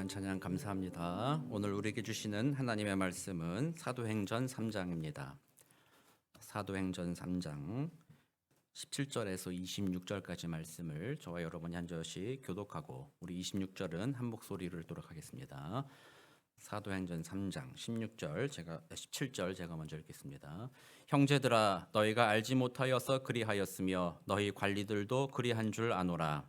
귀한 찬양 감사합니다. 오늘 우리에게 주시는 하나님의 말씀은 사도행전 3장입니다. 사도행전 3장 17절에서 26절까지 말씀을 저와 여러분이 한 절씩 교독하고 우리 26절은 한 목소리를 읽도록 하겠습니다. 사도행전 3장 17절 제가 먼저 읽겠습니다. 형제들아 너희가 알지 못하여서 그리하였으며 너희 관리들도 그리한 줄 아노라.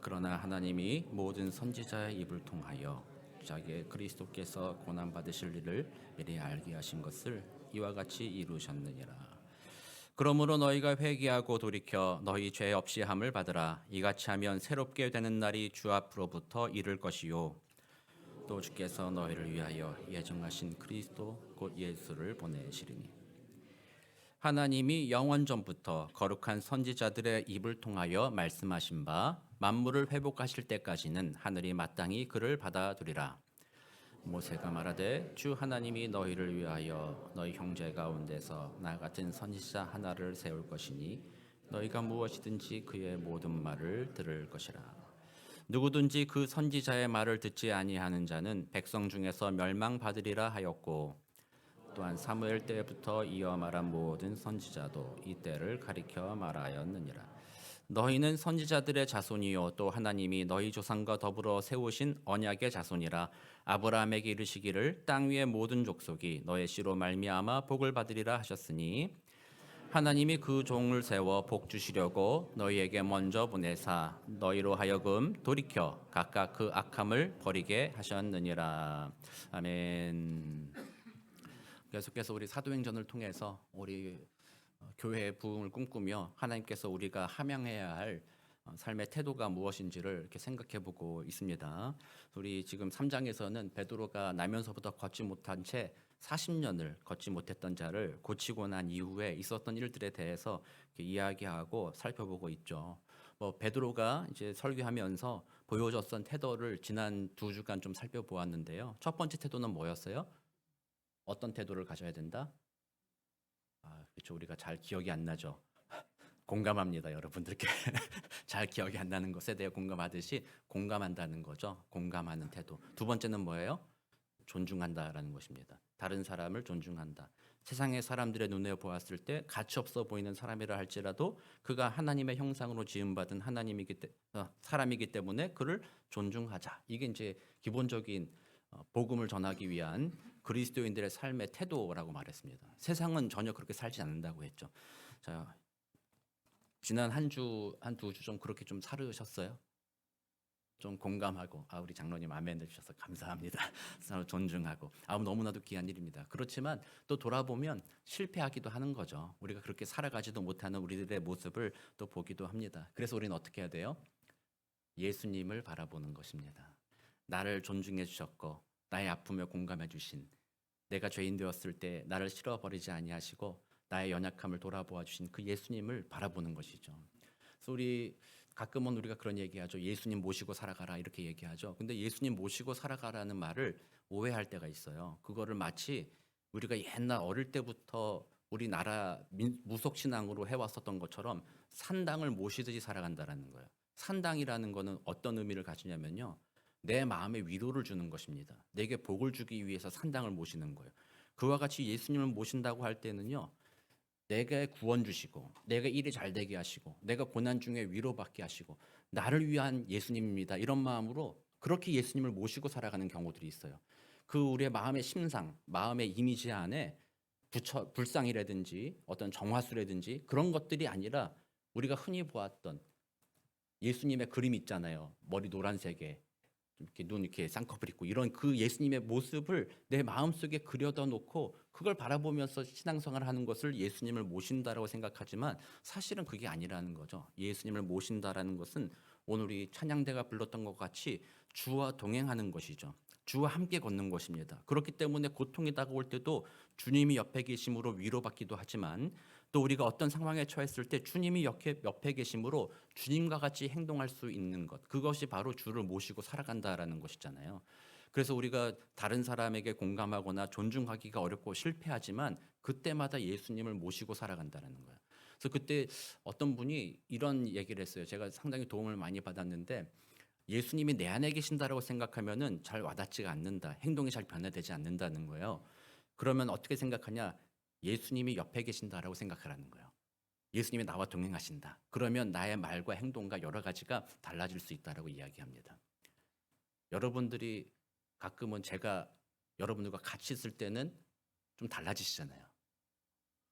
그러나 하나님이 모든 선지자의 입을 통하여 자기의 그리스도께서 고난 받으실 일을 미리 알게 하신 것을 이와 같이 이루셨느니라. 그러므로 너희가 회개하고 돌이켜 너희 죄 없이 함을 받으라. 이같이 하면 새롭게 되는 날이 주 앞으로부터 이를 것이요 또 주께서 너희를 위하여 예정하신 그리스도 곧 예수를 보내시리니 하나님이 영원 전부터 거룩한 선지자들의 입을 통하여 말씀하신 바 만물을 회복하실 때까지는 하늘이 마땅히 그를 받아들이라. 모세가 말하되 주 하나님이 너희를 위하여 너희 형제 가운데서 나 같은 선지자 하나를 세울 것이니 너희가 무엇이든지 그의 모든 말을 들을 것이라. 누구든지 그 선지자의 말을 듣지 아니하는 자는 백성 중에서 멸망받으리라 하였고 또한 사무엘 때부터 이어 말한 모든 선지자도 이 때를 가리켜 말하였느니라. 너희는 선지자들의 자손이요 또 하나님이 너희 조상과 더불어 세우신 언약의 자손이라. 아브라함에게 이르시기를 땅 위의 모든 족속이 너의 씨로 말미암아 복을 받으리라 하셨으니 하나님이 그 종을 세워 복 주시려고 너희에게 먼저 보내사 너희로 하여금 돌이켜 각각 그 악함을 버리게 하셨느니라. 아멘. 계속해서 우리 사도행전을 통해서 우리 교회의 부흥을 꿈꾸며 하나님께서 우리가 함양해야 할 삶의 태도가 무엇인지를 이렇게 생각해보고 있습니다. 우리 지금 3장에서는 베드로가 나면서부터 걷지 못한 채 40년을 걷지 못했던 자를 고치고 난 이후에 있었던 일들에 대해서 이렇게 이야기하고 살펴보고 있죠. 베드로가 이제 설교하면서 보여줬던 태도를 지난 2주간 좀 살펴보았는데요. 첫 번째 태도는 뭐였어요? 어떤 태도를 가져야 된다? 그렇죠. 우리가 잘 기억이 안 나죠. 공감합니다, 여러분들께. 잘 기억이 안 나는 것에 대해 공감하듯이 공감한다는 거죠. 공감하는 태도. 두 번째는 뭐예요? 존중한다라는 것입니다. 다른 사람을 존중한다. 세상의 사람들의 눈에 보았을 때 가치 없어 보이는 사람이라 할지라도 그가 하나님의 형상으로 지음받은 사람이기 때문에 그를 존중하자. 이게 이제 기본적인 복음을 전하기 위한 그리스도인들의 삶의 태도라고 말했습니다. 세상은 전혀 그렇게 살지 않는다고 했죠. 자, 지난 한 두 주 좀 그렇게 좀 살으셨어요? 좀 공감하고 우리 장로님 아멘 해주셔서 감사합니다. 서로 존중하고 너무나도 귀한 일입니다. 그렇지만 또 돌아보면 실패하기도 하는 거죠. 우리가 그렇게 살아가지도 못하는 우리들의 모습을 또 보기도 합니다. 그래서 우리는 어떻게 해야 돼요? 예수님을 바라보는 것입니다. 나를 존중해 주셨고 나의 아픔에 공감해 주신, 내가 죄인 되었을 때 나를 싫어버리지 아니하시고 나의 연약함을 돌아보아 주신 그 예수님을 바라보는 것이죠. 그래서 우리 가끔은 우리가 그런 얘기하죠. 예수님 모시고 살아가라 이렇게 얘기하죠. 근데 예수님 모시고 살아가라는 말을 오해할 때가 있어요. 그거를 마치 우리가 옛날 어릴 때부터 우리나라 무속신앙으로 해왔었던 것처럼 산당을 모시듯이 살아간다라는 거예요. 산당이라는 거는 어떤 의미를 가지냐면요, 내 마음에 위로를 주는 것입니다. 내게 복을 주기 위해서 산당을 모시는 거예요. 그와 같이 예수님을 모신다고 할 때는요, 내게 구원 주시고 내가 일이 잘 되게 하시고 내가 고난 중에 위로받게 하시고 나를 위한 예수님입니다, 이런 마음으로 그렇게 예수님을 모시고 살아가는 경우들이 있어요. 그 우리의 마음의 심상, 마음의 이미지 안에 불상이라든지 어떤 정화수라든지 그런 것들이 아니라 우리가 흔히 보았던 예수님의 그림 있잖아요. 머리 노란색에 이렇게 눈 이렇게 쌍꺼풀 있고 이런 그 예수님의 모습을 내 마음속에 그려다 놓고 그걸 바라보면서 신앙생활을 하는 것을 예수님을 모신다라고 생각하지만 사실은 그게 아니라는 거죠. 예수님을 모신다라는 것은 오늘 우리 찬양대가 불렀던 것 같이 주와 동행하는 것이죠. 주와 함께 걷는 것입니다. 그렇기 때문에 고통이 다가올 때도 주님이 옆에 계심으로 위로받기도 하지만 또 우리가 어떤 상황에 처했을 때 주님이 옆에 계심으로 주님과 같이 행동할 수 있는 것, 그것이 바로 주를 모시고 살아간다라는 것이잖아요. 그래서 우리가 다른 사람에게 공감하거나 존중하기가 어렵고 실패하지만 그때마다 예수님을 모시고 살아간다는 거예요. 그래서 그때 어떤 분이 이런 얘기를 했어요. 제가 상당히 도움을 많이 받았는데 예수님이 내 안에 계신다라고 생각하면은 잘 와닿지가 않는다. 행동이 잘 변화되지 않는다는 거예요. 그러면 어떻게 생각하냐? 예수님이 옆에 계신다라고 생각하라는 거예요. 예수님이 나와 동행하신다. 그러면 나의 말과 행동과 여러 가지가 달라질 수 있다라고 이야기합니다. 여러분들이 가끔은 제가 여러분들과 같이 있을 때는 좀 달라지시잖아요.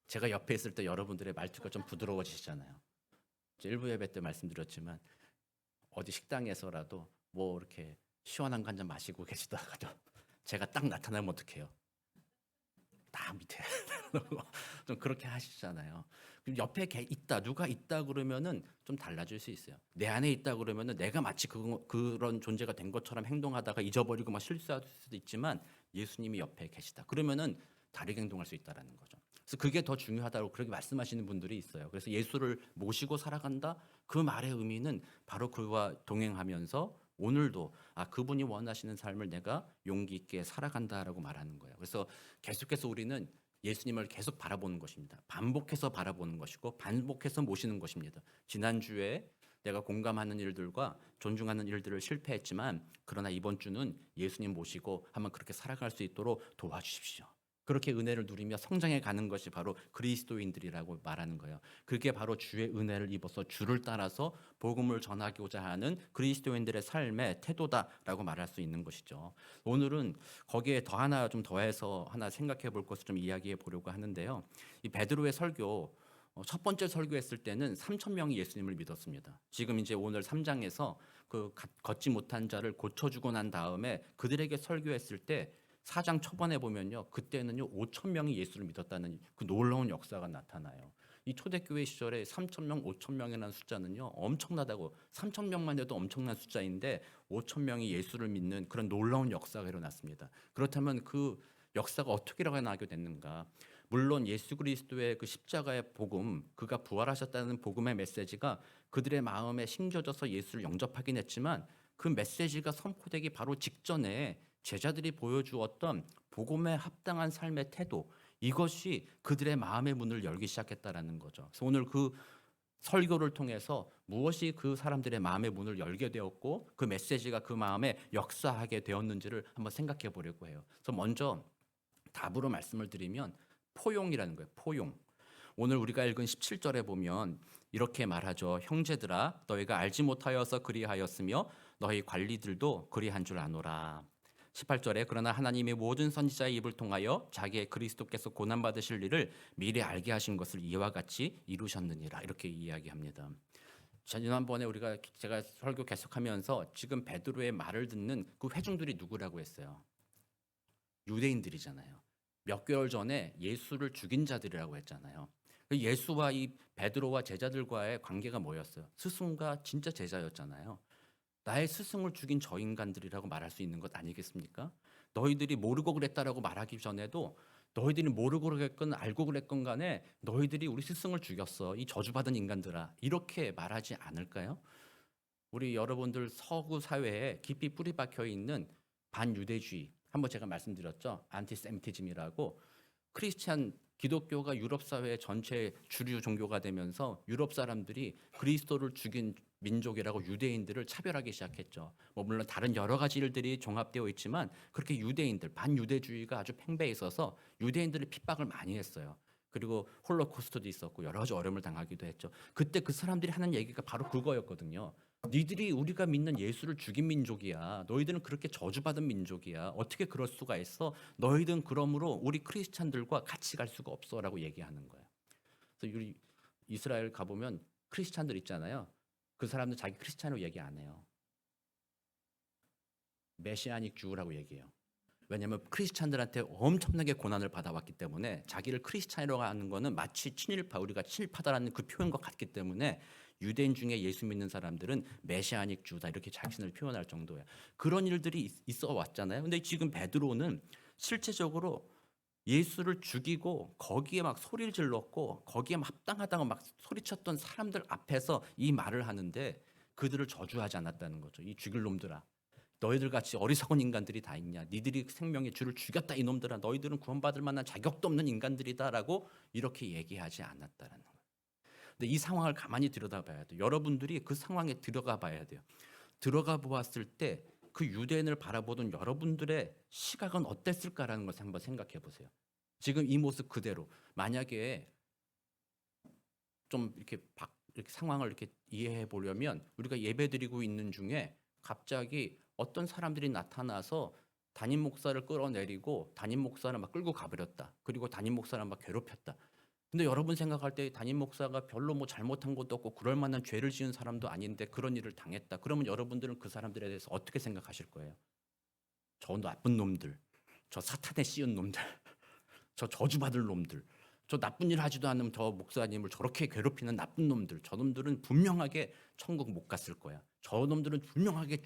제가 옆에 있을 때 여러분들의 말투가 좀 부드러워지시잖아요. 일부 예배 때 말씀드렸지만 어디 식당에서라도 뭐 이렇게 시원한 거 한 잔 마시고 계시다가도 제가 딱 나타나면 어떡해요? 딱 밑에 좀 그렇게 하시잖아요. 그럼 옆에 있다, 누가 있다 그러면은 좀 달라질 수 있어요. 내 안에 있다 그러면은 내가 마치 그런 존재가 된 것처럼 행동하다가 잊어버리고 막 실수할 수도 있지만 예수님이 옆에 계시다. 그러면은 다르게 행동할 수 있다라는 거죠. 그래서 그게 더 중요하다고 그렇게 말씀하시는 분들이 있어요. 그래서 예수를 모시고 살아간다. 그 말의 의미는 바로 그와 동행하면서 오늘도 그분이 원하시는 삶을 내가 용기 있게 살아간다라고 말하는 거예요. 그래서 계속해서 우리는 예수님을 계속 바라보는 것입니다. 반복해서 바라보는 것이고 반복해서 모시는 것입니다. 지난주에 내가 공감하는 일들과 존중하는 일들을 실패했지만 그러나 이번 주는 예수님 모시고 한번 그렇게 살아갈 수 있도록 도와주십시오. 그렇게 은혜를 누리며 성장해 가는 것이 바로 그리스도인들이라고 말하는 거예요. 그게 바로 주의 은혜를 입어서 주를 따라서 복음을 전하고자 하는 그리스도인들의 삶의 태도다라고 말할 수 있는 것이죠. 오늘은 거기에 더 하나 좀 더해서 하나 생각해 볼 것을 좀 이야기해 보려고 하는데요. 이 베드로의 설교 첫 번째 설교했을 때는 3천 명이 예수님을 믿었습니다. 지금 이제 오늘 3장에서 그 걷지 못한 자를 고쳐주고 난 다음에 그들에게 설교했을 때 4장 초반에 보면요. 그때는요 5천 명이 예수를 믿었다는 그 놀라운 역사가 나타나요. 이 초대교회 시절에 3천 명, 5천 명이라는 숫자는요 엄청나다고 3천 명만 해도 엄청난 숫자인데 5천 명이 예수를 믿는 그런 놀라운 역사가 일어났습니다. 그렇다면 그 역사가 어떻게 일어나게 됐는가? 물론 예수 그리스도의 그 십자가의 복음, 그가 부활하셨다는 복음의 메시지가 그들의 마음에 심겨져서 예수를 영접하긴 했지만 그 메시지가 선포되기 바로 직전에 제자들이 보여주었던 복음에 합당한 삶의 태도, 이것이 그들의 마음의 문을 열기 시작했다라는 거죠. 그래서 오늘 그 설교를 통해서 무엇이 그 사람들의 마음의 문을 열게 되었고 그 메시지가 그 마음에 역사하게 되었는지를 한번 생각해 보려고 해요. 그래서 먼저 답으로 말씀을 드리면 포용이라는 거예요. 포용. 오늘 우리가 읽은 17절에 보면 이렇게 말하죠. 형제들아 너희가 알지 못하여서 그리하였으며 너희 관리들도 그리한 줄 아노라. 18절에 그러나 하나님의 모든 선지자의 입을 통하여 자기의 그리스도께서 고난 받으실 일을 미리 알게 하신 것을 이와 같이 이루셨느니라. 이렇게 이야기합니다. 지난번에 제가 설교 계속하면서 지금 베드로의 말을 듣는 그 회중들이 누구라고 했어요? 유대인들이잖아요. 몇 개월 전에 예수를 죽인 자들이라고 했잖아요. 예수와 이 베드로와 제자들과의 관계가 뭐였어요? 스승과 진짜 제자였잖아요. 나의 스승을 죽인 저 인간들이라고 말할 수 있는 것 아니겠습니까? 너희들이 모르고 그랬다라고 말하기 전에도 너희들이 모르고 그랬건 알고 그랬건 간에 너희들이 우리 스승을 죽였어. 이 저주받은 인간들아. 이렇게 말하지 않을까요? 우리 여러분들 서구 사회에 깊이 뿌리 박혀 있는 반유대주의, 한번 제가 말씀드렸죠. 안티세미티즘이라고 크리스찬 기독교가 유럽 사회 전체 주류 종교가 되면서 유럽 사람들이 그리스도를 죽인 민족이라고 유대인들을 차별하기 시작했죠. 뭐 물론 다른 여러 가지 일들이 종합되어 있지만 그렇게 유대인들 반유대주의가 아주 팽배해 있어서 유대인들을 핍박을 많이 했어요. 그리고 홀로코스트도 있었고 여러 가지 어려움을 당하기도 했죠. 그때 그 사람들이 하는 얘기가 바로 그거였거든요. 니들이 우리가 믿는 예수를 죽인 민족이야. 너희들은 그렇게 저주받은 민족이야. 어떻게 그럴 수가 있어? 너희들은 그러므로 우리 크리스찬들과 같이 갈 수가 없어라고 얘기하는 거예요. 그래서 우리 이스라엘 가보면 크리스찬들 있잖아요. 그 사람들 자기 크리스찬으로 얘기 안 해요. 메시아닉 주라고 얘기해요. 왜냐하면 크리스찬들한테 엄청나게 고난을 받아왔기 때문에 자기를 크리스찬이라고 하는 거는 마치 친일파, 우리가 친일파다라는 그 표현과 같기 때문에 유대인 중에 예수 믿는 사람들은 메시아닉 주다 이렇게 자신을 표현할 정도예요. 그런 일들이 있어 왔잖아요. 근데 지금 베드로는 실제적으로 예수를 죽이고 거기에 막 소리를 질렀고 거기에 막 합당하다고 막 소리쳤던 사람들 앞에서 이 말을 하는데 그들을 저주하지 않았다는 거죠. 이 죽일 놈들아. 너희들 같이 어리석은 인간들이 다 있냐? 니들이 생명의 주를 죽였다 이놈들아. 너희들은 구원받을 만한 자격도 없는 인간들이다라고 이렇게 얘기하지 않았다라는 거예요. 근데 이 상황을 가만히 들여다봐야 돼요. 여러분들이 그 상황에 들어가 봐야 돼요. 들어가 보았을 때 그 유대인을 바라보던 여러분들의 시각은 어땠을까라는 것을 한번 생각해 보세요. 지금 이 모습 그대로 만약에 좀 이렇게 상황을 이렇게 이해해 보려면 우리가 예배드리고 있는 중에 갑자기 어떤 사람들이 나타나서 담임 목사를 끌어내리고 담임 목사를 막 끌고 가버렸다. 그리고 담임 목사를 막 괴롭혔다. 근데 여러분 생각할 때 담임 목사가 별로 뭐 잘못한 것도 없고 그럴 만한 죄를 지은 사람도 아닌데 그런 일을 당했다. 그러면 여러분들은 그 사람들에 대해서 어떻게 생각하실 거예요? 저 나쁜 놈들, 저 사탄에 씌운 놈들, 저 저주받을 놈들, 저 나쁜 일 하지도 않으면 저 목사님을 저렇게 괴롭히는 나쁜 놈들, 저 놈들은 분명하게 천국 못 갔을 거야. 저 놈들은 분명하게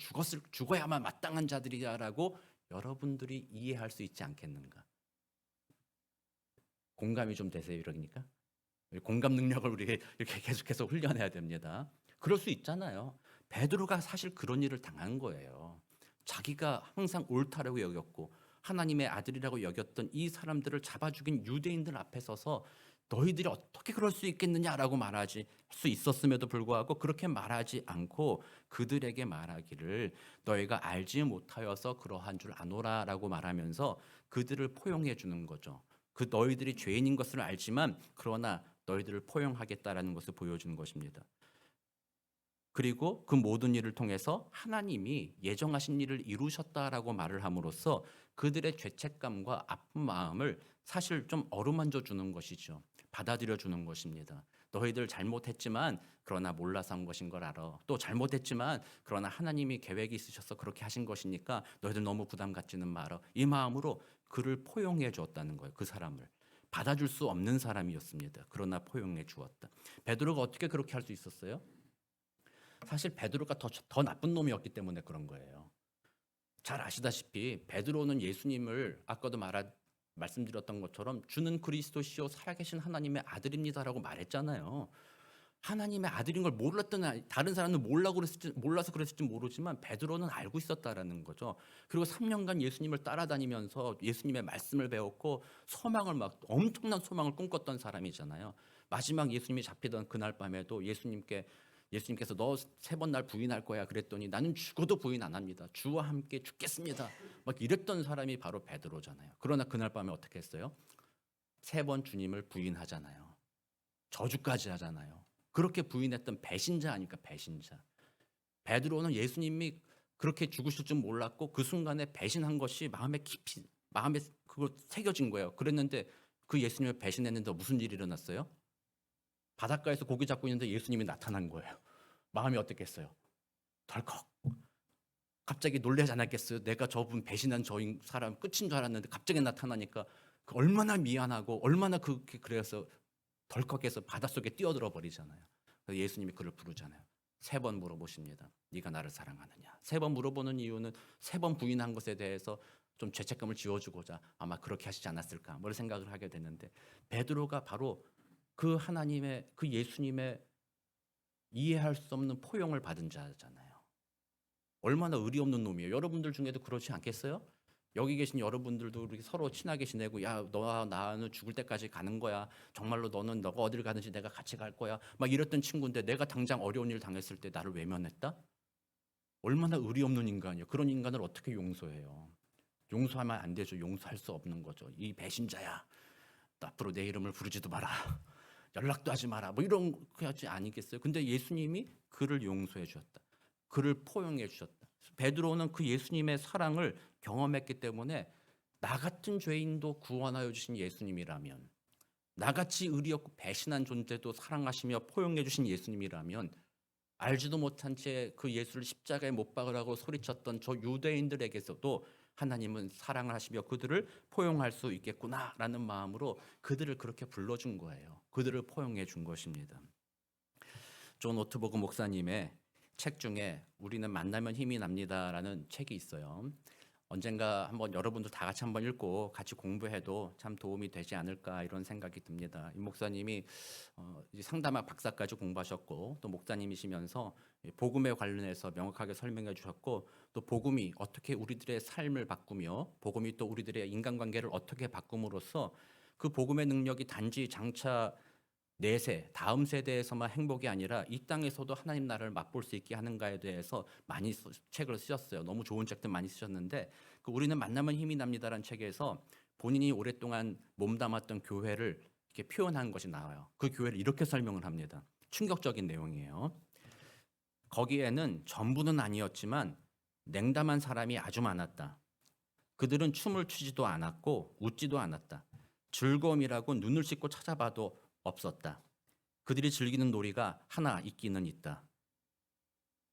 죽어야만 마땅한 자들이야라고 여러분들이 이해할 수 있지 않겠는가? 공감이 좀 되세요, 이러니까? 공감 능력을 우리 이렇게 계속해서 훈련해야 됩니다. 그럴 수 있잖아요. 베드로가 사실 그런 일을 당한 거예요. 자기가 항상 옳다라고 여겼고 하나님의 아들이라고 여겼던 이 사람들을 잡아 죽인 유대인들 앞에 서서 너희들이 어떻게 그럴 수 있겠느냐라고 말하지 수 있었음에도 불구하고 그렇게 말하지 않고 그들에게 말하기를 너희가 알지 못하여서 그러한 줄 아노라라고 말하면서 그들을 포용해 주는 거죠. 그 너희들이 죄인인 것을 알지만 그러나 너희들을 포용하겠다라는 것을 보여주는 것입니다. 그리고 그 모든 일을 통해서 하나님이 예정하신 일을 이루셨다라고 말을 함으로써 그들의 죄책감과 아픈 마음을 사실 좀 어루만져 주는 것이죠. 받아들여 주는 것입니다. 너희들 잘못했지만 그러나 몰라서 한 것인 걸 알아. 또 잘못했지만 그러나 하나님이 계획이 있으셔서 그렇게 하신 것이니까 너희들 너무 부담 갖지는 마라. 이 마음으로 그를 포용해 주었다는 거예요. 그 사람을. 받아줄 수 없는 사람이었습니다. 그러나 포용해 주었다. 베드로가 어떻게 그렇게 할 수 있었어요? 사실 베드로가 더 나쁜 놈이었기 때문에 그런 거예요. 잘 아시다시피 베드로는 예수님을 아까도 말씀드렸던 것처럼 주는 그리스도시요 살아계신 하나님의 아들입니다라고 말했잖아요. 하나님의 아들인 걸 몰랐던 다른 사람은 몰라서 그랬을지 모르지만 베드로는 알고 있었다라는 거죠. 그리고 3년간 예수님을 따라다니면서 예수님의 말씀을 배웠고 소망을 막 엄청난 소망을 꿈꿨던 사람이잖아요. 마지막 예수님이 잡히던 그날 밤에도 예수님께서 너 3번 날 부인할 거야 그랬더니 나는 죽어도 부인 안 합니다. 주와 함께 죽겠습니다. 막 이랬던 사람이 바로 베드로잖아요. 그러나 그날 밤에 어떻게 했어요? 3번 주님을 부인하잖아요. 저주까지 하잖아요. 그렇게 부인했던 배신자 아닙니까? 배신자. 베드로는 예수님이 그렇게 죽으실 줄 몰랐고 그 순간에 배신한 것이 마음에 그거 새겨진 거예요. 그랬는데 그 예수님을 배신했는데 무슨 일이 일어났어요? 바닷가에서 고기 잡고 있는데 예수님이 나타난 거예요. 마음이 어땠겠어요? 덜컥. 갑자기 놀라지 않았겠어요? 내가 저분 배신한 저 사람 끝인 줄 알았는데 갑자기 나타나니까 얼마나 미안하고 얼마나 그래서 덜컥해서 바닷속에 뛰어들어 버리잖아요. 그래서 예수님이 그를 부르잖아요. 3번 물어보십니다. 네가 나를 사랑하느냐? 3번 물어보는 이유는 3번 부인한 것에 대해서 좀 죄책감을 지워주고자 아마 그렇게 하시지 않았을까 뭘 생각을 하게 됐는데 베드로가 바로 그 하나님의 그 예수님의 이해할 수 없는 포용을 받은 자잖아요. 얼마나 의리 없는 놈이에요. 여러분들 중에도 그렇지 않겠어요? 여기 계신 여러분들도 우리 서로 친하게 지내고 야 너와 나는 죽을 때까지 가는 거야. 정말로 너가 어딜 가든지 내가 같이 갈 거야. 막 이랬던 친구인데 내가 당장 어려운 일 당했을 때 나를 외면했다? 얼마나 의리 없는 인간이에요. 그런 인간을 어떻게 용서해요? 용서하면 안 되죠. 용서할 수 없는 거죠. 이 배신자야. 너 앞으로 내 이름을 부르지도 마라. 연락도 하지 마라. 뭐 이런 거 하지 아니겠어요? 근데 예수님이 그를 용서해 주셨다. 그를 포용해 주셨다. 베드로는 그 예수님의 사랑을 경험했기 때문에 나 같은 죄인도 구원하여 주신 예수님이라면 나같이 의리 없고 배신한 존재도 사랑하시며 포용해 주신 예수님이라면 알지도 못한 채 그 예수를 십자가에 못 박으라고 소리쳤던 저 유대인들에게서도 하나님은 사랑을 하시며 그들을 포용할 수 있겠구나라는 마음으로 그들을 그렇게 불러준 거예요. 그들을 포용해 준 것입니다. 존 오트버그 목사님의 책 중에 우리는 만나면 힘이 납니다라는 책이 있어요. 언젠가 한번 여러분들 다 같이 한번 읽고 같이 공부해도 참 도움이 되지 않을까 이런 생각이 듭니다. 이 목사님이 이제 상담학 박사까지 공부하셨고 또 목사님이시면서 복음에 관련해서 명확하게 설명해 주셨고 또 복음이 어떻게 우리들의 삶을 바꾸며 복음이 또 우리들의 인간관계를 어떻게 바꿈으로써 그 복음의 능력이 단지 장차 내세, 다음 세대에서만 행복이 아니라 이 땅에서도 하나님 나라를 맛볼 수 있게 하는가에 대해서 많이 책을 쓰셨어요. 너무 좋은 책들 많이 쓰셨는데 그 우리는 만나면 힘이 납니다라는 책에서 본인이 오랫동안 몸담았던 교회를 이렇게 표현한 것이 나와요. 그 교회를 이렇게 설명을 합니다. 충격적인 내용이에요. 거기에는 전부는 아니었지만 냉담한 사람이 아주 많았다. 그들은 춤을 추지도 않았고 웃지도 않았다. 즐거움이라고 눈을 씻고 찾아봐도 없었다. 그들이 즐기는 놀이가 하나 있기는 있다.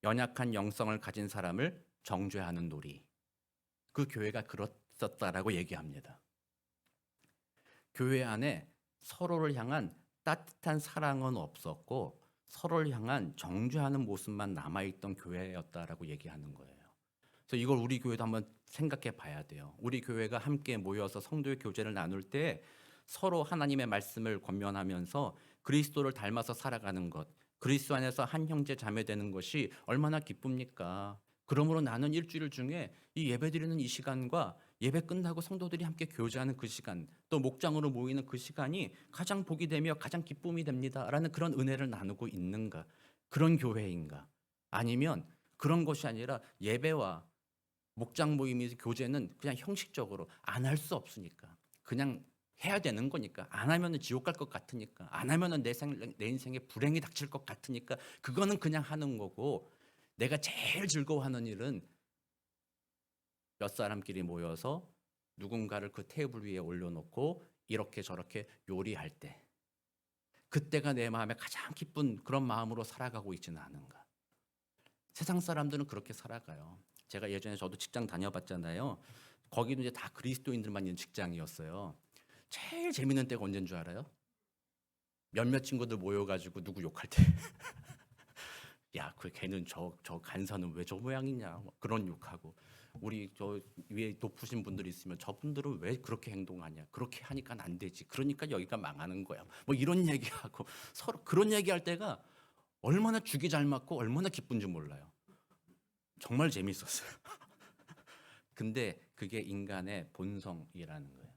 연약한 영성을 가진 사람을 정죄하는 놀이. 그 교회가 그렇었다라고 얘기합니다. 교회 안에 서로를 향한 따뜻한 사랑은 없었고 서로를 향한 정죄하는 모습만 남아있던 교회였다라고 얘기하는 거예요. 그래서 이걸 우리 교회도 한번 생각해 봐야 돼요. 우리 교회가 함께 모여서 성도의 교제를 나눌 때 서로 하나님의 말씀을 권면하면서 그리스도를 닮아서 살아가는 것, 그리스도 안에서 한 형제 자매 되는 것이 얼마나 기쁩니까? 그러므로 나는 일주일 중에 이 예배드리는 이 시간과 예배 끝나고 성도들이 함께 교제하는 그 시간, 또 목장으로 모이는 그 시간이 가장 복이 되며 가장 기쁨이 됩니다라는 그런 은혜를 나누고 있는가? 그런 교회인가? 아니면 그런 것이 아니라 예배와 목장 모임이 교제는 그냥 형식적으로 안 할 수 없으니까 그냥 해야 되는 거니까 안 하면은 지옥 갈 것 같으니까 안 하면은 내 인생에 불행이 닥칠 것 같으니까 그거는 그냥 하는 거고 내가 제일 즐거워하는 일은 몇 사람끼리 모여서 누군가를 그 테이블 위에 올려놓고 이렇게 저렇게 요리할 때 그때가 내 마음에 가장 기쁜 그런 마음으로 살아가고 있지는 않은가. 세상 사람들은 그렇게 살아가요. 제가 예전에 저도 직장 다녀봤잖아요. 거기도 이제 다 그리스도인들만 있는 직장이었어요. 제일 재밌는 때가 언제인 줄 알아요? 몇몇 친구들 모여가지고 누구 욕할 때. 야, 그 걔는 저 간사는 왜 저 모양이냐. 뭐 그런 욕하고. 우리 저 위에 높으신 분들이 있으면 저분들은 왜 그렇게 행동하냐. 그렇게 하니까 안 되지. 그러니까 여기가 망하는 거야. 뭐 이런 얘기하고 서로 그런 얘기할 때가 얼마나 죽이 잘 맞고 얼마나 기쁜지 몰라요. 정말 재밌었어요. 근데 그게 인간의 본성이라는 거예요.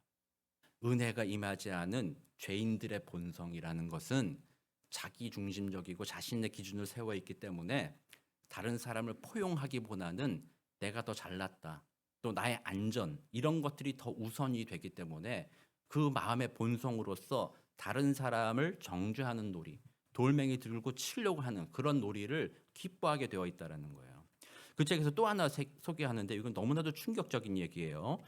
은혜가 임하지 않은 죄인들의 본성이라는 것은 자기 중심적이고 자신의 기준을 세워 있기 때문에 다른 사람을 포용하기보다는 내가 더 잘났다. 또 나의 안전 이런 것들이 더 우선이 되기 때문에 그 마음의 본성으로서 다른 사람을 정죄하는 놀이, 돌멩이 들고 치려고 하는 그런 놀이를 기뻐하게 되어 있다라는 거예요. 그 책에서 또 하나 소개하는데 이건 너무나도 충격적인 얘기예요.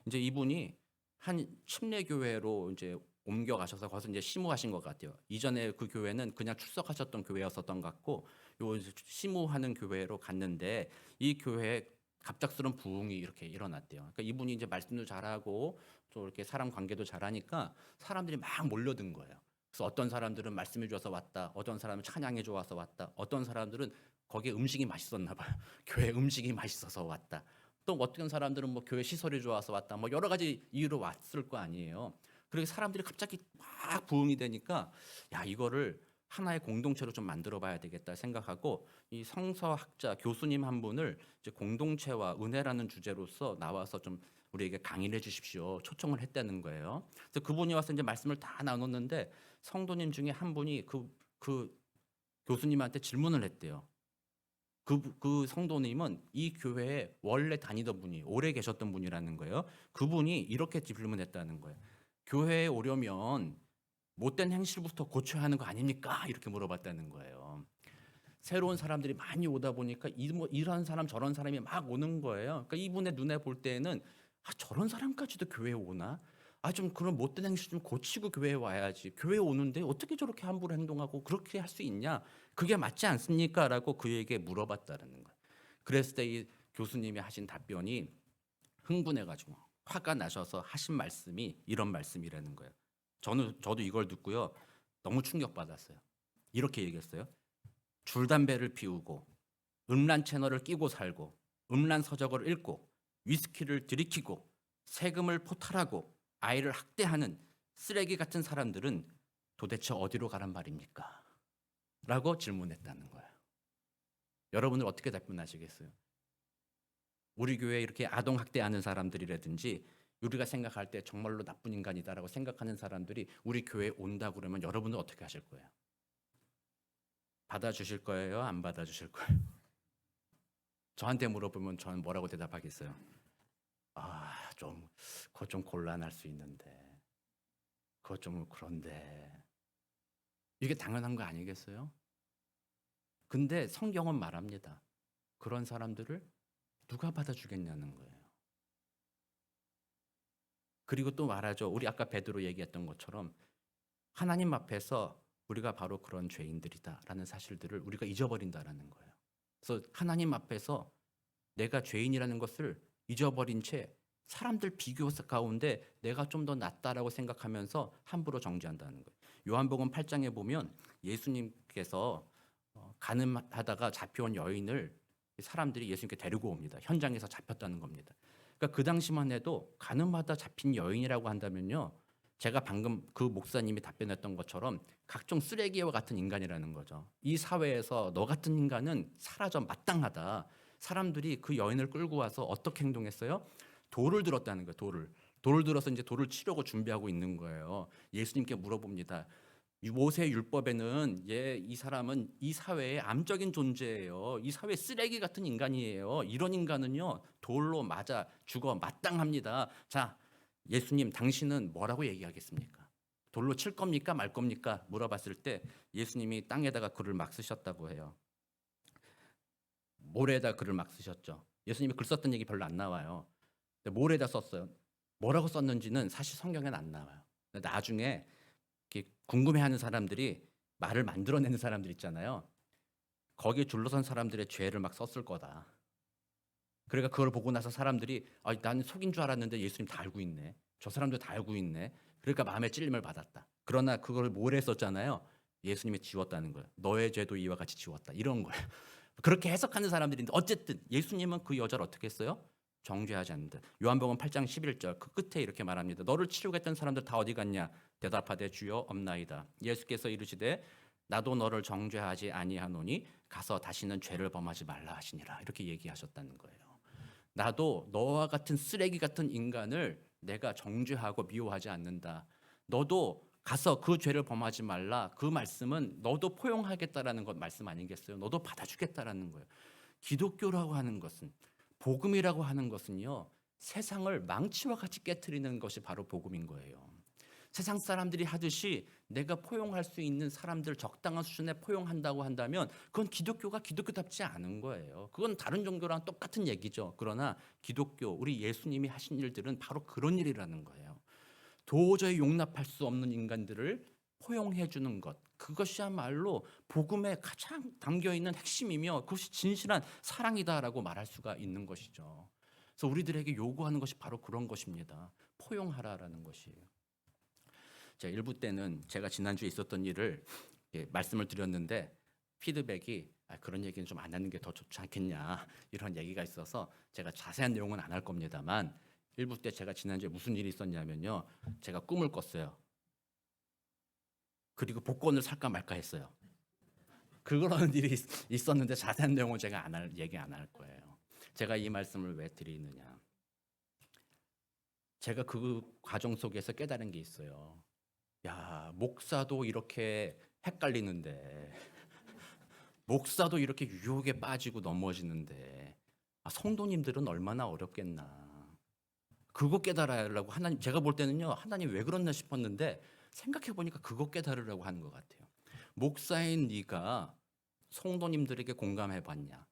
이제 이분이 한 침례 교회로 이제 옮겨가셔서 거기서 이제 시무하신 것 같아요. 이전에 그 교회는 그냥 출석하셨던 교회였었던 것 같고 요 시무하는 교회로 갔는데 이 교회에 갑작스러운 부흥이 이렇게 일어났대요. 그러니까 이분이 이제 말씀도 잘하고 또 이렇게 사람 관계도 잘하니까 사람들이 막 몰려든 거예요. 그래서 어떤 사람들은 말씀해 주어서 왔다. 어떤 사람은 찬양해 주어서 왔다. 어떤 사람들은 거기에 음식이 맛있었나 봐요. 교회 음식이 맛있어서 왔다. 또 어떤 사람들은 뭐 교회 시설이 좋아서 왔다. 뭐 여러 가지 이유로 왔을 거 아니에요. 그리고 사람들이 갑자기 막 부흥이 되니까 야 이거를 하나의 공동체로 좀 만들어 봐야 되겠다 생각하고 이 성서학자 교수님 한 분을 이제 공동체와 은혜라는 주제로서 나와서 좀 우리에게 강의를 해 주십시오. 초청을 했다는 거예요. 그래서 그분이 와서 이제 말씀을 다 나눴는데 성도님 중에 한 분이 그 교수님한테 질문을 했대요. 그 성도님은 이 교회에 원래 다니던 분이 오래 계셨던 분이라는 거예요. 그분이 이렇게 질문했다는 거예요. 교회에 오려면 못된 행실부터 고쳐야 하는 거 아닙니까? 이렇게 물어봤다는 거예요. 새로운 사람들이 많이 오다 보니까 이런 사람 저런 사람이 막 오는 거예요. 그러니까 이분의 눈에 볼 때는 저런 사람까지도 교회에 오나? 좀 그런 못된 행실 좀 고치고 교회에 와야지. 교회에 오는데 어떻게 저렇게 함부로 행동하고 그렇게 할 수 있냐? 그게 맞지 않습니까? 라고 그에게 물어봤다는 거예요. 그랬을 때 이 교수님이 하신 답변이 흥분해가지고 화가 나셔서 하신 말씀이 이런 말씀이라는 거예요. 저도 이걸 듣고요. 너무 충격받았어요. 이렇게 얘기했어요. 줄담배를 피우고 음란 채널을 끼고 살고 음란 서적을 읽고 위스키를 들이키고 세금을 포탈하고 아이를 학대하는 쓰레기 같은 사람들은 도대체 어디로 가란 말입니까? 라고 질문했다는 거예요. 여러분은 어떻게 답변하시겠어요? 우리 교회에 이렇게 아동 학대하는 사람들이라든지 우리가 생각할 때 정말로 나쁜 인간이다라고 생각하는 사람들이 우리 교회에 온다 그러면 여러분은 어떻게 하실 거예요? 받아주실 거예요? 안 받아주실 거예요? 저한테 물어보면 저는 뭐라고 대답하겠어요? 그거 좀 곤란할 수 있는데, 그거 좀 그런데. 이게 당연한 거 아니겠어요? 근데 성경은 말합니다. 그런 사람들을 누가 받아주겠냐는 거예요. 그리고 또 말하죠. 우리 아까 베드로 얘기했던 것처럼 하나님 앞에서 우리가 바로 그런 죄인들이다라는 사실들을 우리가 잊어버린다라는 거예요. 그래서 하나님 앞에서 내가 죄인이라는 것을 잊어버린 채 사람들 비교 가운데 내가 좀 더 낫다라고 생각하면서 함부로 정죄한다는 거예요. 요한복음 8장에 보면 예수님께서 가늠하다가 잡혀온 여인을 사람들이 예수님께 데리고 옵니다. 현장에서 잡혔다는 겁니다. 그러니까 그 당시만 해도 가늠하다 잡힌 여인이라고 한다면요, 제가 방금 그 목사님이 답변했던 것처럼 각종 쓰레기와 같은 인간이라는 거죠. 이 사회에서 너 같은 인간은 사라져 마땅하다. 사람들이 그 여인을 끌고 와서 어떻게 행동했어요? 돌을 들었다는 거예요. 돌을 들어서 이제 돌을 치려고 준비하고 있는 거예요. 예수님께 물어봅니다. 모세 율법에는 이 사람은 이 사회의 암적인 존재예요. 이 사회 쓰레기 같은 인간이에요. 이런 인간은요, 돌로 맞아 죽어 마땅합니다. 자, 예수님 당신은 뭐라고 얘기하겠습니까? 돌로 칠 겁니까 말 겁니까? 물어봤을 때 예수님이 땅에다가 글을 막 쓰셨다고 해요. 모래에다 글을 막 쓰셨죠. 예수님이 글 썼던 얘기 별로 안 나와요. 근데 모래에다 썼어요. 뭐라고 썼는지는 사실 성경에는 안 나와요. 나중에 궁금해하는 사람들이 말을 만들어내는 사람들 있잖아요. 거기에 둘러선 사람들의 죄를 막 썼을 거다. 그러니까 그걸 보고 나서 사람들이 나는 속인 줄 알았는데 예수님 다 알고 있네. 저 사람도 다 알고 있네. 그러니까 마음에 찔림을 받았다. 그러나 그걸 모래 썼잖아요. 예수님이 지웠다는 거예요. 너의 죄도 이와 같이 지웠다. 이런 거예요. 그렇게 해석하는 사람들인데 어쨌든 예수님은 그 여자를 어떻게 했어요? 정죄하지 않는다. 요한복음 8장 11절 그 끝에 이렇게 말합니다. 너를 치려고 했던 사람들 다 어디 갔냐? 대답하되 주여 없나이다. 예수께서 이르시되 나도 너를 정죄하지 아니하노니 가서 다시는 죄를 범하지 말라 하시니라. 이렇게 얘기하셨다는 거예요. 나도 너와 같은 쓰레기 같은 인간을 내가 정죄하고 미워하지 않는다. 너도 가서 그 죄를 범하지 말라. 그 말씀은 너도 포용하겠다라는 것 말씀 아니겠어요? 너도 받아주겠다라는 거예요. 기독교라고 하는 것은, 복음이라고 하는 것은요, 세상을 망치와 같이 깨트리는 것이 바로 복음인 거예요. 세상 사람들이 하듯이 내가 포용할 수 있는 사람들 적당한 수준에 포용한다고 한다면 그건 기독교가 기독교답지 않은 거예요. 그건 다른 종교랑 똑같은 얘기죠. 그러나 기독교, 우리 예수님이 하신 일들은 바로 그런 일이라는 거예요. 도저히 용납할 수 없는 인간들을 포용해 주는 것, 그것이야말로 복음에 가장 담겨 있는 핵심이며 그것이 진실한 사랑이다라고 말할 수가 있는 것이죠. 그래서 우리들에게 요구하는 것이 바로 그런 것입니다. 포용하라라는 것이에요. 자, 일부 때는 제가 지난주에 있었던 일을 말씀을 드렸는데 피드백이 그런 얘기는 좀 안 하는 게 더 좋지 않겠냐 이런 얘기가 있어서 제가 자세한 내용은 안 할 겁니다만, 일부 때 제가 지난주에 무슨 일이 있었냐면요, 제가 꿈을 꿨어요. 그리고 복권을 살까 말까 했어요. 그런 일이 있었는데 자세한 내용은 제가 얘기 안 할 거예요. 제가 이 말씀을 왜 드리느냐, 제가 그 과정 속에서 깨달은 게 있어요. 야, 목사도 이렇게 헷갈리는데, 목사도 이렇게 유혹에 빠지고 넘어지는데, 성도님들은 얼마나 어렵겠나. 그거 깨달아야 하려고 하나님, 제가 볼 때는요, 하나님 왜 그렇나 싶었는데 생각해 보니까 그거 깨달으려고 하는 것 같아요. 목사인 네가 성도님들에게 공감해 봤냐?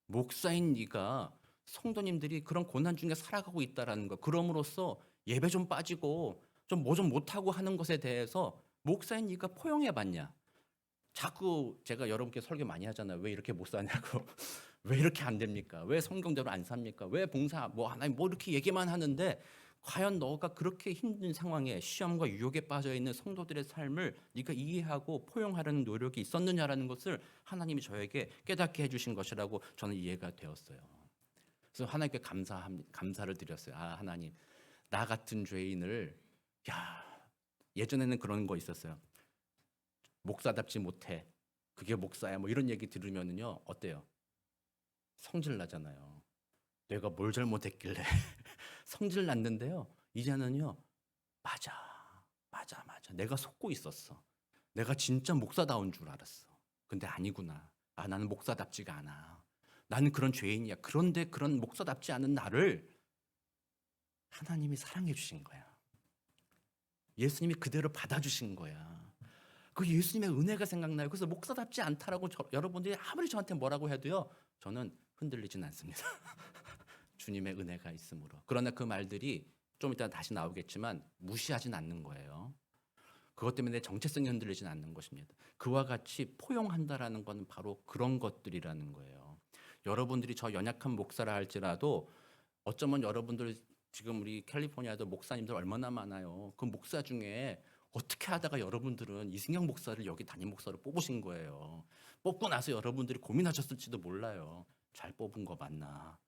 목사인 네가 성도님들이 그런 고난 중에 살아가고 있다라는 거, 그럼으로써 예배 좀 빠지고 좀 뭐 좀 못하고 하는 것에 대해서 목사인 네가 포용해 봤냐? 자꾸 제가 여러분께 설교 많이 하잖아요. 왜 이렇게 못 사냐고. 왜 이렇게 안 됩니까? 왜 성경대로 안 삽니까? 왜 봉사 하나님 이렇게 얘기만 하는데, 과연 너가 그렇게 힘든 상황에 시험과 유혹에 빠져 있는 성도들의 삶을 네가 이해하고 포용하려는 노력이 있었느냐라는 것을 하나님이 저에게 깨닫게 해주신 것이라고 저는 이해가 되었어요. 그래서 하나님께 감사를 드렸어요. 하나님, 나 같은 죄인을, 예전에는 그런 거 있었어요. 목사답지 못해. 그게 목사야. 이런 얘기 들으면은요, 어때요? 성질 나잖아요. 내가 뭘 잘못했길래 성질 났는데요. 이제는요. 맞아. 내가 속고 있었어. 내가 진짜 목사다운 줄 알았어. 근데 아니구나. 나는 목사답지가 않아. 나는 그런 죄인이야. 그런데 그런 목사답지 않은 나를 하나님이 사랑해 주신 거야. 예수님이 그대로 받아주신 거야. 그 예수님의 은혜가 생각나요. 그래서 목사답지 않다라고 여러분들이 아무리 저한테 뭐라고 해도요. 저는 흔들리진 않습니다. 주님의 은혜가 있으므로. 그러나 그 말들이 좀 이따 다시 나오겠지만 무시하진 않는 거예요. 그것 때문에 정체성이 흔들리진 않는 것입니다. 그와 같이 포용한다라는 것은 바로 그런 것들이라는 거예요. 여러분들이 저 연약한 목사라 할지라도 어쩌면 여러분들 지금 우리 캘리포니아도 목사님들 얼마나 많아요. 그 목사 중에 어떻게 하다가 여러분들은 이승영 목사를 여기 담임 목사로 뽑으신 거예요. 뽑고 나서 여러분들이 고민하셨을지도 몰라요. 잘 뽑은 거 맞나?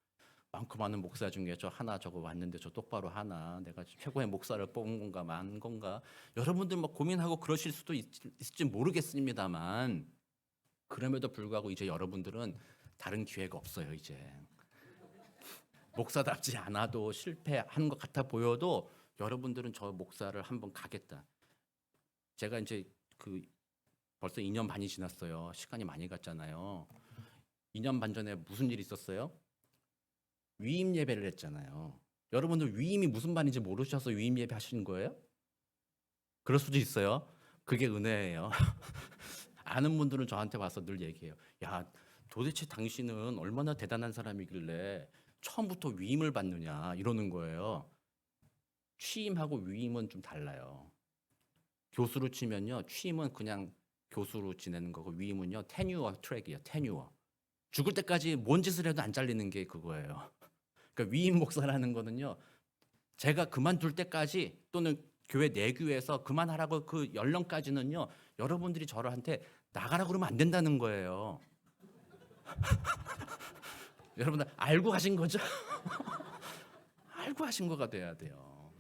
많고 많은 목사 중에 저 하나 저거 왔는데 저 똑바로 하나? 내가 최고의 목사를 뽑은 건가 만 건가? 여러분들 뭐 고민하고 그러실 수도 있을지 모르겠습니다만 그럼에도 불구하고 이제 여러분들은 다른 기회가 없어요. 이제 목사답지 않아도 실패하는 것 같아 보여도 여러분들은 저 목사를 한번 가겠다. 제가 이제 그 벌써 2년 반이 지났어요. 시간이 많이 갔잖아요. 2년 반 전에 무슨 일이 있었어요? 위임 예배를 했잖아요. 여러분들 위임이 무슨 말인지 모르셔서 위임 예배 하시는 거예요? 그럴 수도 있어요. 그게 은혜예요. 아는 분들은 저한테 와서 늘 얘기해요. 야, 도대체 당신은 얼마나 대단한 사람이길래 처음부터 위임을 받느냐 이러는 거예요. 취임하고 위임은 좀 달라요. 교수로 치면요. 취임은 그냥 교수로 지내는 거고 위임은요. 테뉴어 트랙이에요. 테뉴어. 죽을 때까지 뭔 짓을 해도 안 잘리는 게 그거예요. 그러니까 위임 목사라는 거는요. 제가 그만둘 때까지 또는 교회 내교에서 그만하라고 그 연령까지는요. 여러분들이 저한테 나가라고 그러면 안 된다는 거예요. 여러분들 알고 하신 거죠? 알고 하신 거가 돼야 돼요.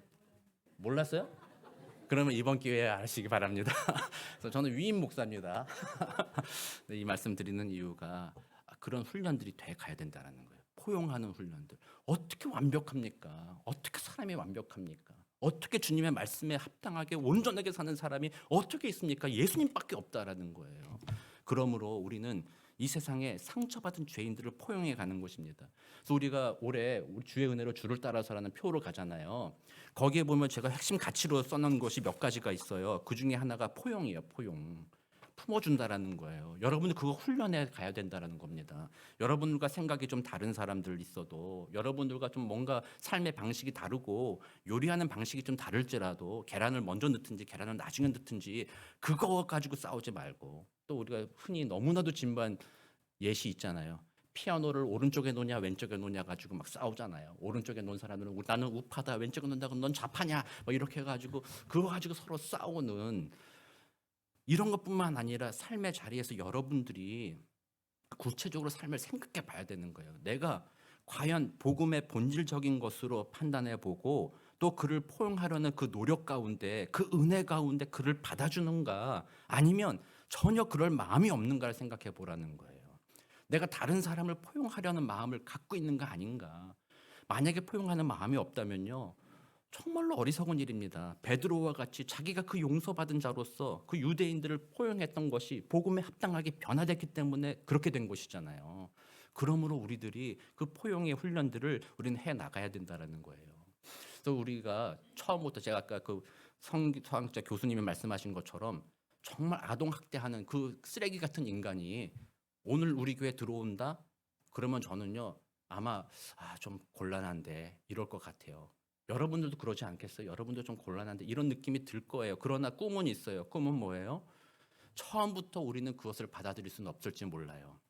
몰랐어요? 그러면 이번 기회에 아시기 바랍니다. 그래서 저는 위임 목사입니다. 이 말씀 드리는 이유가 그런 훈련들이 돼 가야 된다는 거예요. 포용하는 훈련들. 어떻게 완벽합니까? 어떻게 사람이 완벽합니까? 어떻게 주님의 말씀에 합당하게 온전하게 사는 사람이 어떻게 있습니까? 예수님밖에 없다라는 거예요. 그러므로 우리는 이 세상에 상처받은 죄인들을 포용해 가는 것입니다. 그래서 우리가 올해 우리 주의 은혜로 주를 따라서라는 표로 가잖아요. 거기에 보면 제가 핵심 가치로 써놓은 것이 몇 가지가 있어요. 그 중에 하나가 포용이에요. 포용. 품어준다라는 거예요. 여러분들 그거 훈련해 가야 된다라는 겁니다. 여러분들과 생각이 좀 다른 사람들 있어도 여러분들과 좀 뭔가 삶의 방식이 다르고 요리하는 방식이 좀 다를지라도 계란을 먼저 넣든지 계란을 나중에 넣든지 그거 가지고 싸우지 말고 또 우리가 흔히 너무나도 진부한 예시 있잖아요. 피아노를 오른쪽에 놓냐 왼쪽에 놓냐 가지고 막 싸우잖아요. 오른쪽에 놓은 사람들은 나는 우파다 왼쪽에 놓는다고 넌 좌파냐 뭐 이렇게 해가지고 그거 가지고 서로 싸우는 이런 것뿐만 아니라 삶의 자리에서 여러분들이 구체적으로 삶을 생각해 봐야 되는 거예요. 내가 과연 복음의 본질적인 것으로 판단해 보고 또 그를 포용하려는 그 노력 가운데 그 은혜 가운데 그를 받아주는가 아니면 전혀 그럴 마음이 없는가를 생각해 보라는 거예요. 내가 다른 사람을 포용하려는 마음을 갖고 있는가 아닌가. 만약에 포용하는 마음이 없다면요. 정말로 어리석은 일입니다. 베드로와 같이 자기가 그 용서받은 자로서 그 유대인들을 포용했던 것이 복음에 합당하게 변화됐기 때문에 그렇게 된 것이잖아요. 그러므로 우리들이 그 포용의 훈련들을 우리는 해 나가야 된다라는 거예요. 그래서 우리가 처음부터 제가 아까 그 성학자 교수님이 말씀하신 것처럼 정말 아동 학대하는 그 쓰레기 같은 인간이 오늘 우리 교회 들어온다? 그러면 저는요 아마 좀 곤란한데 이럴 것 같아요. 여러분들도 그러지 않겠어요? 여러분도 좀 곤란한데 이런 느낌이 들 거예요. 그러나 꿈은 있어요. 꿈은 뭐예요? 처음부터 우리는 그것을 받아들일 수는 없을지 몰라요.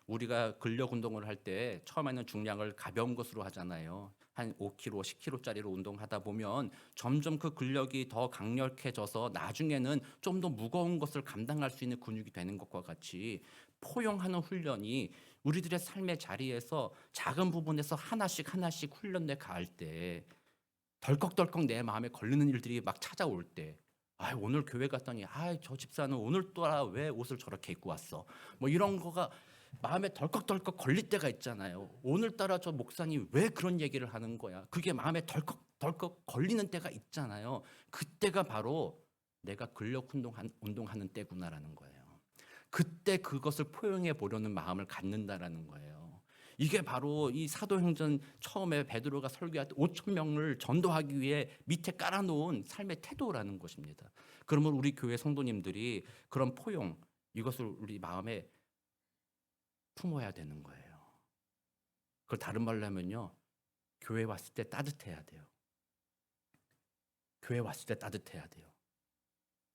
우리가 근력 운동을 할 때 처음에는 중량을 가벼운 것으로 하잖아요. 한 5kg, 10kg짜리로 운동하다 보면 점점 그 근력이 더 강력해져서 나중에는 좀 더 무거운 것을 감당할 수 있는 근육이 되는 것과 같이 포용하는 훈련이 우리들의 삶의 자리에서 작은 부분에서 하나씩 하나씩 훈련돼 갈 때 덜컥덜컥 내 마음에 걸리는 일들이 막 찾아올 때 오늘 교회 갔더니 저 집사는 오늘따라 왜 옷을 저렇게 입고 왔어 뭐 이런 거가 마음에 덜컥덜컥 걸릴 때가 있잖아요. 오늘따라 저 목사님 왜 그런 얘기를 하는 거야? 그게 마음에 덜컥덜컥 걸리는 때가 있잖아요. 그때가 바로 내가 근력 운동하는 때구나라는 거예요. 그때 그것을 포용해 보려는 마음을 갖는다라는 거예요. 이게 바로 이 사도행전 처음에 베드로가 설교할 때 5천 명을 전도하기 위해 밑에 깔아놓은 삶의 태도라는 것입니다. 그러면 우리 교회 성도님들이 그런 포용, 이것을 우리 마음에 품어야 되는 거예요. 그걸 다른 말로 하면요, 교회 왔을 때 따뜻해야 돼요. 교회 왔을 때 따뜻해야 돼요.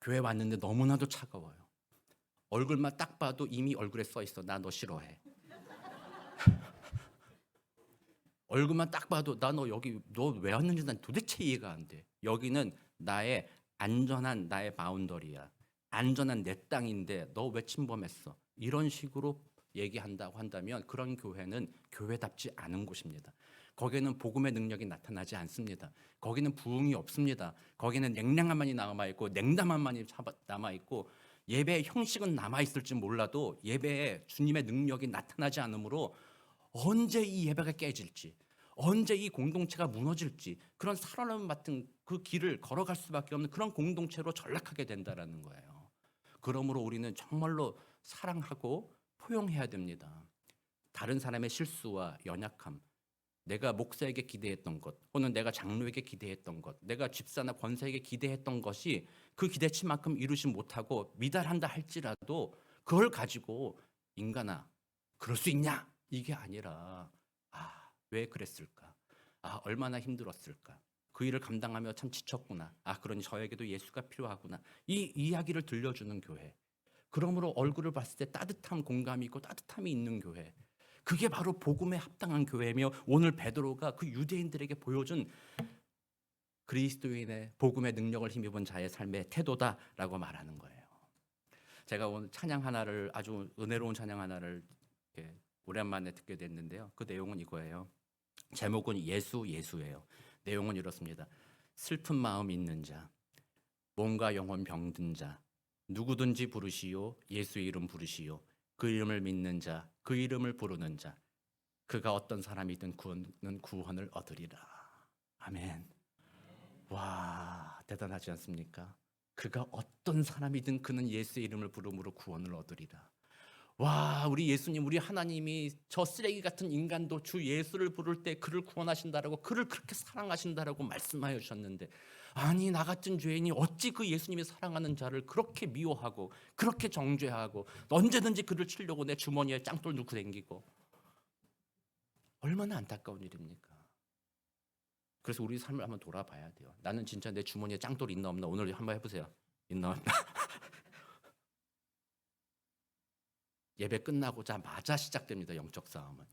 교회 왔는데 너무나도 차가워요. 얼굴만 딱 봐도 이미 얼굴에 써 있어. 나 너 싫어해. 얼굴만 딱 봐도 나 너 여기 너 왜 왔는지 난 도대체 이해가 안 돼. 여기는 나의 안전한 나의 바운더리야. 안전한 내 땅인데 너 왜 침범했어? 이런 식으로 얘기한다고 한다면 그런 교회는 교회답지 않은 곳입니다. 거기에는 복음의 능력이 나타나지 않습니다. 거기는 부흥이 없습니다. 거기는 냉랭함만이 남아있고 냉담함만이 남아있고 예배의 형식은 남아있을지 몰라도 예배에 주님의 능력이 나타나지 않으므로 언제 이 예배가 깨질지, 언제 이 공동체가 무너질지 그런 살아남음 같은 그 길을 걸어갈 수밖에 없는 그런 공동체로 전락하게 된다는 거예요. 그러므로 우리는 정말로 사랑하고 포용해야 됩니다. 다른 사람의 실수와 연약함, 내가 목사에게 기대했던 것, 혹은 내가 장로에게 기대했던 것, 내가 집사나 권사에게 기대했던 것이 그 기대치만큼 이루지 못하고 미달한다 할지라도 그걸 가지고 인간아, 그럴 수 있냐? 이게 아니라 왜 그랬을까? 얼마나 힘들었을까? 그 일을 감당하며 참 지쳤구나. 그러니 저에게도 예수가 필요하구나. 이 이야기를 들려주는 교회. 그러므로 얼굴을 봤을 때 따뜻한 공감이 있고 따뜻함이 있는 교회. 그게 바로 복음에 합당한 교회며 오늘 베드로가 그 유대인들에게 보여준 그리스도인의 복음의 능력을 힘입은 자의 삶의 태도다라고 말하는 거예요. 제가 오늘 찬양 하나를 아주 은혜로운 찬양 하나를 오랜만에 듣게 됐는데요. 그 내용은 이거예요. 제목은 예수예요. 내용은 이렇습니다. 슬픈 마음 있는 자, 몸과 영혼 병든 자, 누구든지 부르시오. 예수 이름 부르시오. 그 이름을 믿는 자, 그 이름을 부르는 자, 그가 어떤 사람이든 그는 구원을 얻으리라. 아멘. 와, 대단하지 않습니까? 그가 어떤 사람이든 그는 예수의 이름을 부름으로 구원을 얻으리라. 와, 우리 예수님, 우리 하나님이 저 쓰레기 같은 인간도 주 예수를 부를 때 그를 구원하신다라고, 그를 그렇게 사랑하신다라고 말씀하여 주셨는데, 아니 나 같은 죄인이 어찌 그 예수님이 사랑하는 자를 그렇게 미워하고 그렇게 정죄하고 언제든지 그를 치려고 내 주머니에 짱돌 넣고 댕기고, 얼마나 안타까운 일입니까? 그래서 우리 삶을 한번 돌아봐야 돼요. 나는 진짜 내 주머니에 짱돌 있나 없나 오늘 한번 해보세요. 있나 없나? 예배 끝나고자마자 시작됩니다. 영적 싸움은.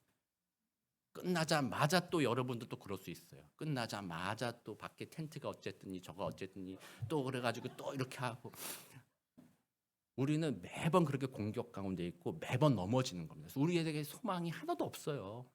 끝나자마자 또 여러분도 또 그럴 수 있어요. 끝나자마자 또 밖에 텐트가 어쨌든지 저거 어쨌든지 또 그래가지고 또 이렇게 하고, 우리는 매번 그렇게 공격 가운데 있고 매번 넘어지는 겁니다. 그래서 우리에게 소망이 하나도 없어요.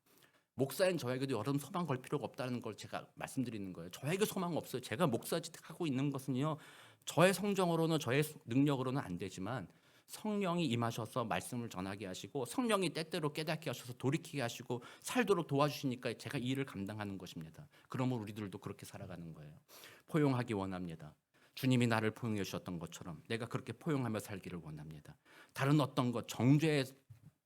목사인 저에게도 여러분 소망 걸 필요가 없다는 걸 제가 말씀드리는 거예요. 저에게 소망 없어요. 제가 목사직 하고 있는 것은요, 저의 성정으로는 저의 능력으로는 안 되지만 성령이 임하셔서 말씀을 전하게 하시고 성령이 때때로 깨닫게 하셔서 돌이키게 하시고 살도록 도와주시니까 제가 이 일을 감당하는 것입니다. 그러면 우리들도 그렇게 살아가는 거예요. 포용하기 원합니다. 주님이 나를 포용해 주셨던 것처럼 내가 그렇게 포용하며 살기를 원합니다. 다른 어떤 것, 정죄의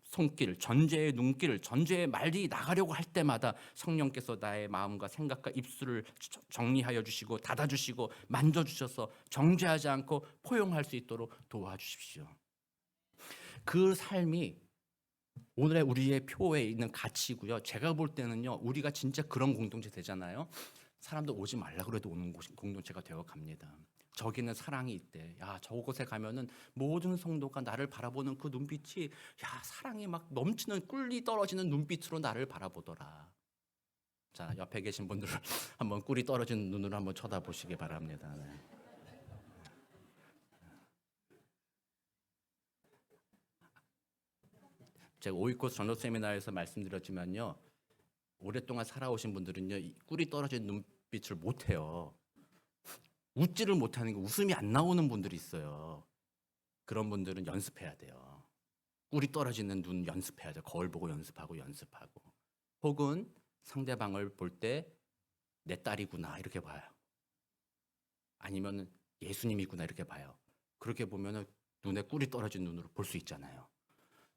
손길, 전죄의 눈길, 전죄의 말이 나가려고 할 때마다 성령께서 나의 마음과 생각과 입술을 정리하여 주시고 닫아주시고 만져주셔서 정죄하지 않고 포용할 수 있도록 도와주십시오. 그 삶이 오늘의 우리의 표에 있는 가치고요. 제가 볼 때는요, 우리가 진짜 그런 공동체 되잖아요. 사람들 오지 말라 그래도 오는 공동체가 되어 갑니다. 저기는 사랑이 있대. 야, 저곳에 가면은 모든 성도가 나를 바라보는 그 눈빛이, 야, 사랑이 막 넘치는 꿀이 떨어지는 눈빛으로 나를 바라보더라. 자, 옆에 계신 분들 한번 꿀이 떨어지는 눈으로 한번 쳐다보시기 바랍니다. 네. 제가 오이코스 전도 세미나에서 말씀드렸지만요, 오랫동안 살아오신 분들은요, 꿀이 떨어진 눈빛을 못해요. 웃지를 못하는 게, 웃음이 안 나오는 분들이 있어요. 그런 분들은 연습해야 돼요. 꿀이 떨어지는 눈 연습해야 돼. 거울 보고 연습하고. 혹은 상대방을 볼 때 내 딸이구나 이렇게 봐요. 아니면 예수님이구나 이렇게 봐요. 그렇게 보면은 눈에 꿀이 떨어진 눈으로 볼 수 있잖아요.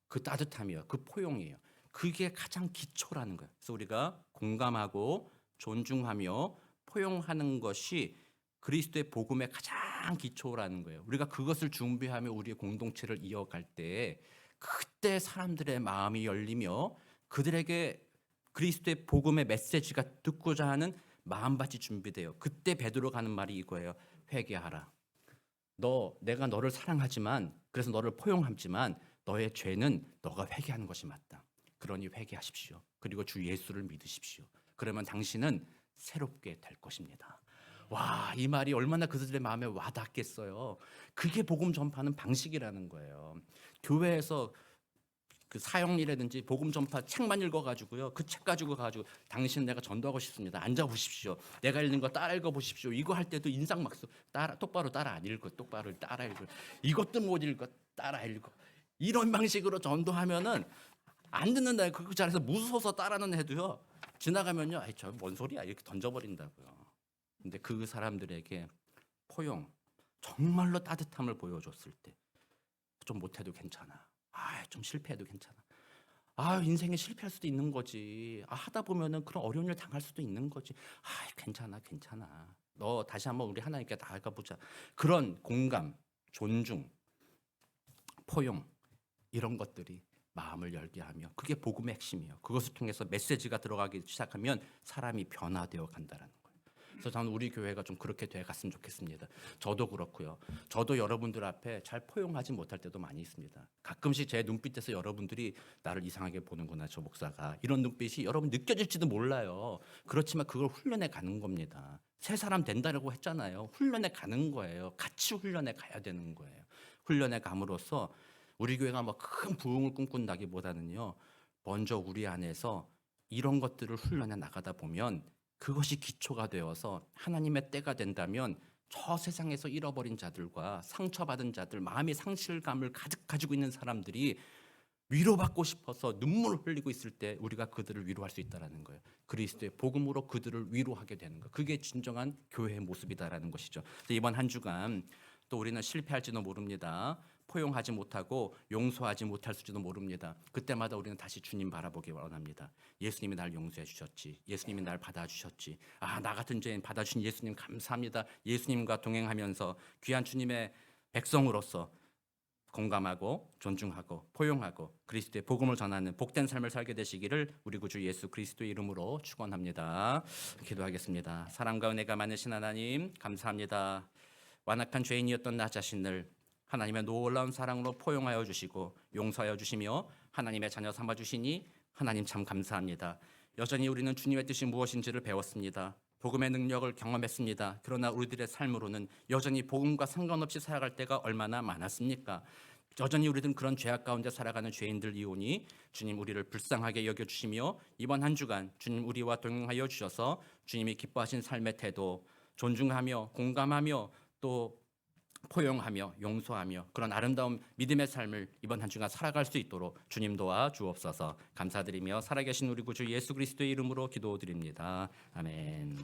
그 따뜻함이에요. 그 포용이에요. 그게 가장 기초라는 거예요. 그래서 우리가 공감하고 존중하며 포용하는 것이 그리스도의 복음의 가장 기초라는 거예요. 우리가 그것을 준비하며 우리의 공동체를 이어갈 때 그때 사람들의 마음이 열리며 그들에게 그리스도의 복음의 메시지가 듣고자 하는 마음밭이 준비돼요. 그때 베드로가 하는 말이 이거예요. 회개하라. 내가 너를 사랑하지만 그래서 너를 포용하지만 너의 죄는 너가 회개하는 것이 맞다. 그러니 회개하십시오. 그리고 주 예수를 믿으십시오. 그러면 당신은 새롭게 될 것입니다. 와, 이 말이 얼마나 그들의 마음에 와닿겠어요. 그게 복음 전파하는 방식이라는 거예요. 교회에서 그 사형리라든지 복음 전파 책만 읽어가지고요. 그 책 가지고 당신 내가 전도하고 싶습니다. 앉아보십시오. 내가 읽는 거 따라 읽어보십시오. 이거 할 때도 인상 막 써. 똑바로 따라 안 읽어. 똑바로 따라 읽어. 이것도 못 읽어. 따라 읽어. 이런 방식으로 전도하면은 안 듣는다. 그 자리에서 무서워서 따라는 해도요. 지나가면요. 아이 저 뭔 소리야 이렇게 던져버린다고요. 근데 그 사람들에게 포용, 정말로 따뜻함을 보여줬을 때 좀 못해도 괜찮아. 좀 실패해도 괜찮아. 인생에 실패할 수도 있는 거지. 하다 보면은 그런 어려운 일 당할 수도 있는 거지. 괜찮아. 너 다시 한번 우리 하나님께 나아가 보자. 그런 공감, 존중, 포용 이런 것들이 마음을 열게 하며 그게 복음의 핵심이에요. 그것을 통해서 메시지가 들어가기 시작하면 사람이 변화되어 간다라는 거예요. 그래서 저는 우리 교회가 좀 그렇게 돼 갔으면 좋겠습니다. 저도 그렇고요. 저도 여러분들 앞에 잘 포용하지 못할 때도 많이 있습니다. 가끔씩 제 눈빛에서 여러분들이 나를 이상하게 보는구나 저 목사가 이런 눈빛이 여러분 느껴질지도 몰라요. 그렇지만 그걸 훈련해 가는 겁니다. 새 사람 된다라고 했잖아요. 훈련해 가는 거예요. 같이 훈련해 가야 되는 거예요. 훈련해 감으로써 우리 교회가 뭐 큰 부흥을 꿈꾼다기보다는요. 먼저 우리 안에서 이런 것들을 훈련해 나가다 보면 그것이 기초가 되어서 하나님의 때가 된다면 저 세상에서 잃어버린 자들과 상처받은 자들, 마음의 상실감을 가득 가지고 있는 사람들이 위로받고 싶어서 눈물을 흘리고 있을 때 우리가 그들을 위로할 수 있다는 거예요. 그리스도의 복음으로 그들을 위로하게 되는 거. 그게 진정한 교회의 모습이다라는 것이죠. 이번 한 주간 또 우리는 실패할지도 모릅니다. 포용하지 못하고 용서하지 못할지도 모릅니다. 그때마다 우리는 다시 주님 바라보기 원합니다. 예수님이 날 용서해 주셨지. 예수님이 날 받아주셨지. 나 같은 죄인 받아주신 예수님 감사합니다. 예수님과 동행하면서 귀한 주님의 백성으로서 공감하고 존중하고 포용하고 그리스도의 복음을 전하는 복된 삶을 살게 되시기를 우리 구주 예수 그리스도의 이름으로 축원합니다. 기도하겠습니다. 사랑과 은혜가 많으신 하나님 감사합니다. 완악한 죄인이었던 나 자신을 하나님의 놀라운 사랑으로 포용하여 주시고 용서하여 주시며 하나님의 자녀 삼아 주시니 하나님 참 감사합니다. 여전히 우리는 주님의 뜻이 무엇인지를 배웠습니다. 복음의 능력을 경험했습니다. 그러나 우리들의 삶으로는 여전히 복음과 상관없이 살아갈 때가 얼마나 많았습니까? 여전히 우리들은 그런 죄악 가운데 살아가는 죄인들이오니 주님 우리를 불쌍하게 여겨주시며 이번 한 주간 주님 우리와 동행하여 주셔서 주님이 기뻐하신 삶의 태도 존중하며 공감하며 또 포용하며 용서하며 그런 아름다운 믿음의 삶을 이번 한 주간 살아갈 수 있도록 주님 도와 주옵소서. 감사드리며 살아계신 우리 구주 예수 그리스도의 이름으로 기도드립니다. 아멘.